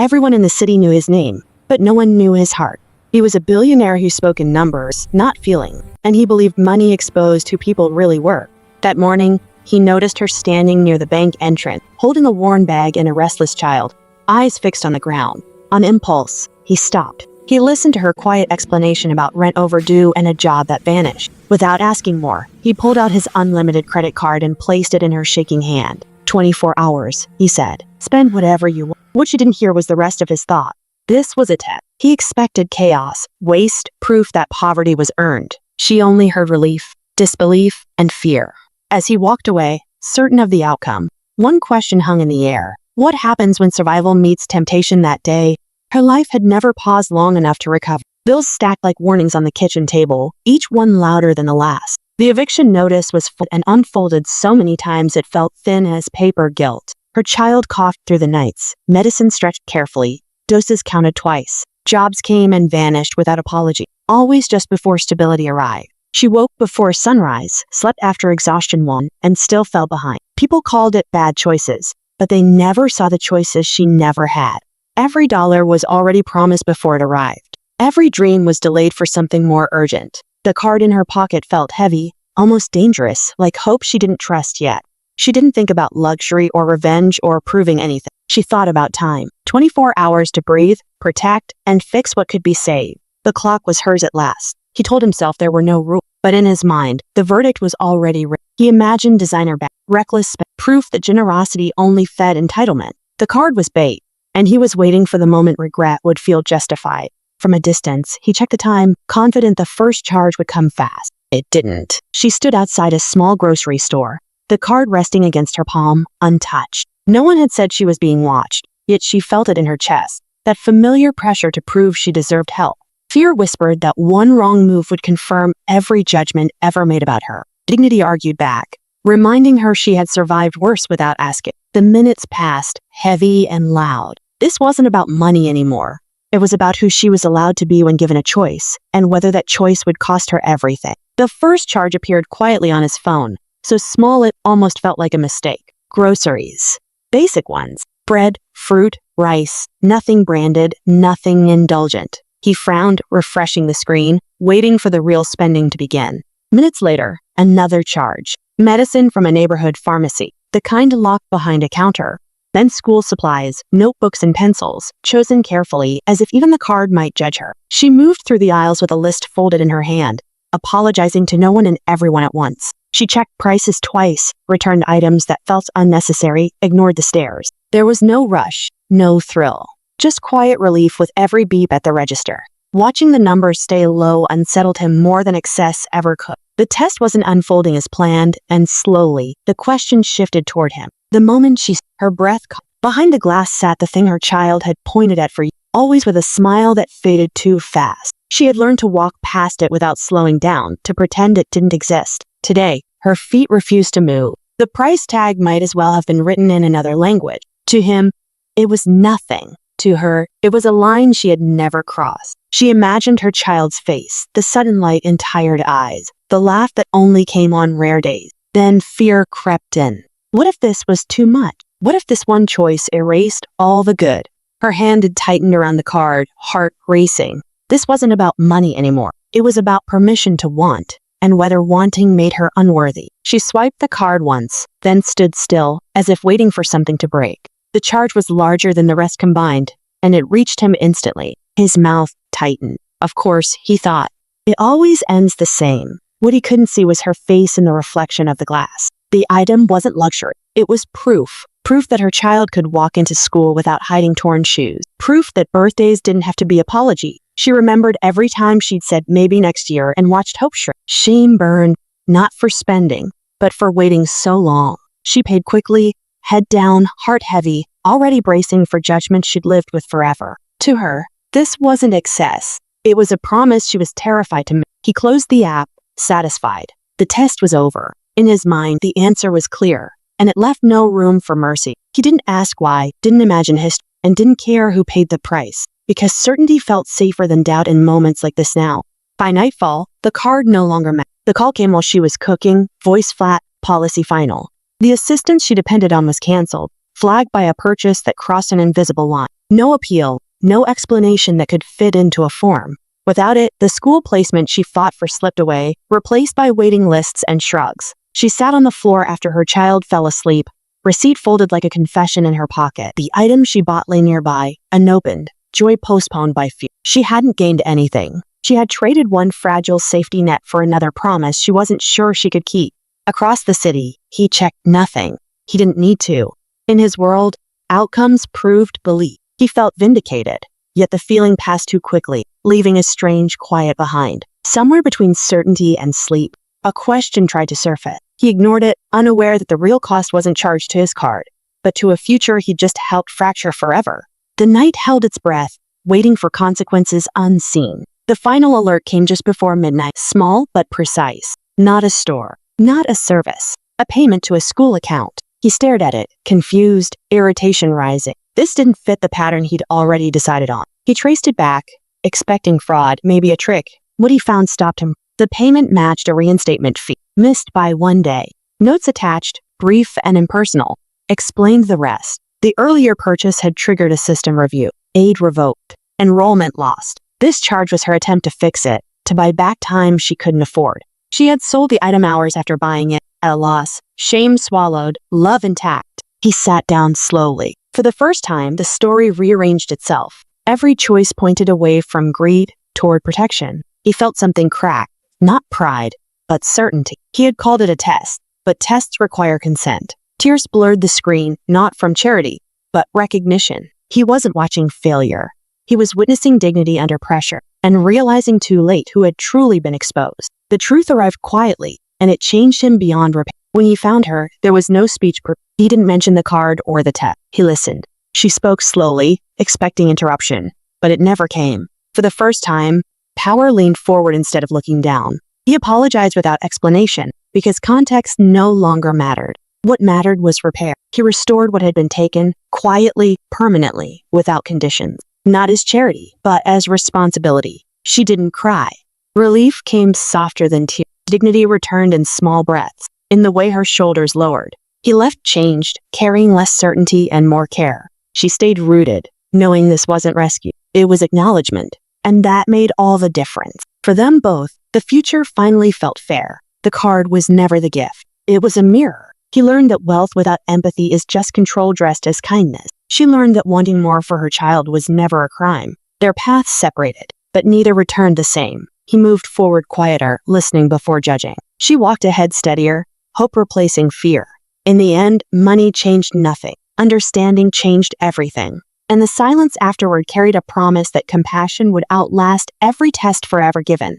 Everyone in the city knew his name, but no one knew his heart. He was a billionaire who spoke in numbers, not feeling, and he believed money exposed who people really were. That morning, he noticed her standing near the bank entrance, holding a worn bag and a restless child, eyes fixed on the ground. On impulse, he stopped. He listened to her quiet explanation about rent overdue and a job that vanished. Without asking more, he pulled out his unlimited credit card and placed it in her shaking hand. 24 hours, he said. Spend whatever you want. What she didn't hear was the rest of his thought. This was a test. He expected chaos, waste, proof that poverty was earned. She only heard relief, disbelief, and fear. As he walked away, certain of the outcome, one question hung in the air. What happens when survival meets temptation that day? Her life had never paused long enough to recover. Bills stacked like warnings on the kitchen table, each one louder than the last. The eviction notice was full and unfolded so many times it felt thin as paper gilt. Her child coughed through the nights. Medicine stretched carefully. Doses counted twice. Jobs came and vanished without apology, always just before stability arrived. She woke before sunrise, slept after exhaustion won, and still fell behind. People called it bad choices, but they never saw the choices she never had. Every dollar was already promised before it arrived. Every dream was delayed for something more urgent. The card in her pocket felt heavy, almost dangerous, like hope she didn't trust yet. She didn't think about luxury or revenge or proving anything. She thought about time. 24 hours to breathe, protect, and fix what could be saved. The clock was hers at last. He told himself there were no rules, but in his mind, the verdict was already written. He imagined designer bags, reckless spending, proof that generosity only fed entitlement. The card was bait, and he was waiting for the moment regret would feel justified. From a distance, he checked the time, confident the first charge would come fast. It didn't. She stood outside a small grocery store, the card resting against her palm, untouched. No one had said she was being watched, yet she felt it in her chest, that familiar pressure to prove she deserved help. Fear whispered that one wrong move would confirm every judgment ever made about her. Dignity argued back, reminding her she had survived worse without asking. The minutes passed, heavy and loud. This wasn't about money anymore. It was about who she was allowed to be when given a choice, and whether that choice would cost her everything. The first charge appeared quietly on his phone, so small it almost felt like a mistake. Groceries. Basic ones. Bread, fruit, rice. Nothing branded, nothing indulgent. He frowned, refreshing the screen, waiting for the real spending to begin. Minutes later, another charge. Medicine from a neighborhood pharmacy, the kind locked behind a counter. Then school supplies, notebooks and pencils, chosen carefully as if even the card might judge her. She moved through the aisles with a list folded in her hand, apologizing to no one and everyone at once. She checked prices twice, returned items that felt unnecessary, ignored the stares. There was no rush, no thrill. Just quiet relief with every beep at the register. Watching the numbers stay low unsettled him more than excess ever could. The test wasn't unfolding as planned, and slowly, the question shifted toward him. The moment her breath caught. Behind the glass sat the thing her child had pointed at for years, always with a smile that faded too fast. She had learned to walk past it without slowing down, to pretend it didn't exist. Today, her feet refused to move. The price tag might as well have been written in another language. To him, it was nothing. To her, it was a line she had never crossed. She imagined her child's face, the sudden light in tired eyes, the laugh that only came on rare days. Then fear crept in. What if this was too much? What if this one choice erased all the good? Her hand had tightened around the card, heart racing. This wasn't about money anymore. It was about permission to want, and whether wanting made her unworthy. She swiped the card once, then stood still, as if waiting for something to break. The charge was larger than the rest combined, and it reached him instantly. His mouth tightened. Of course, he thought, it always ends the same. What he couldn't see was her face in the reflection of the glass. The item wasn't luxury. It was proof. Proof that her child could walk into school without hiding torn shoes. Proof that birthdays didn't have to be apology. She remembered every time she'd said maybe next year and watched hope shrink. Shame burned, not for spending, but for waiting so long. She paid quickly, head down, heart heavy, already bracing for judgment she'd lived with forever. To her, this wasn't excess. It was a promise she was terrified to make. He closed the app, satisfied. The test was over. In his mind, the answer was clear, and it left no room for mercy. He didn't ask why, didn't imagine history, and didn't care who paid the price, because certainty felt safer than doubt in moments like this now. By nightfall, the card no longer mattered. The call came while she was cooking, voice flat, policy final. The assistance she depended on was canceled, flagged by a purchase that crossed an invisible line. No appeal, no explanation that could fit into a form. Without it, the school placement she fought for slipped away, replaced by waiting lists and shrugs. She sat on the floor after her child fell asleep, receipt folded like a confession in her pocket. The item she bought lay nearby, unopened, joy postponed by fear. She hadn't gained anything. She had traded one fragile safety net for another promise she wasn't sure she could keep. Across the city, he checked nothing. He didn't need to. In his world, outcomes proved belief. He felt vindicated, yet the feeling passed too quickly, leaving a strange quiet behind. Somewhere between certainty and sleep, a question tried to surface. He ignored it, unaware that the real cost wasn't charged to his card, but to a future he'd just helped fracture forever. The night held its breath, waiting for consequences unseen. The final alert came just before midnight, small but precise. Not a store, not a service, a payment to a school account. He stared at it, confused, irritation rising. This didn't fit the pattern he'd already decided on. He traced it back, expecting fraud, maybe a trick. What he found stopped him. The payment matched a reinstatement fee, missed by 1 day. Notes attached, brief and impersonal, explained the rest. The earlier purchase had triggered a system review. Aid revoked. Enrollment lost. This charge was her attempt to fix it, to buy back time she couldn't afford. She had sold the item hours after buying it, at a loss, shame swallowed, love intact. He sat down slowly. For the first time, the story rearranged itself. Every choice pointed away from greed toward protection. He felt something crack, not pride, but certainty. He had called it a test, but tests require consent. Tears blurred the screen, not from charity, but recognition. He wasn't watching failure. He was witnessing dignity under pressure, and realizing too late who had truly been exposed. The truth arrived quietly, and it changed him beyond repair. When he found her, there was no speech. He didn't mention the card or the text. He listened. She spoke slowly, expecting interruption, but it never came. For the first time, power leaned forward instead of looking down. He apologized without explanation, because context no longer mattered. What mattered was repair. He restored what had been taken, quietly, permanently, without conditions. Not as charity, but as responsibility. She didn't cry. Relief came softer than tears. Dignity returned in small breaths, in the way her shoulders lowered. He left changed, carrying less certainty and more care. She stayed rooted, knowing this wasn't rescue. It was acknowledgement, and that made all the difference. For them both, the future finally felt fair. The card was never the gift. It was a mirror. He learned that wealth without empathy is just control dressed as kindness. She learned that wanting more for her child was never a crime. Their paths separated, but neither returned the same. He moved forward quieter, listening before judging. She walked ahead steadier, hope replacing fear. In the end, money changed nothing. Understanding changed everything. And the silence afterward carried a promise that compassion would outlast every test forever given.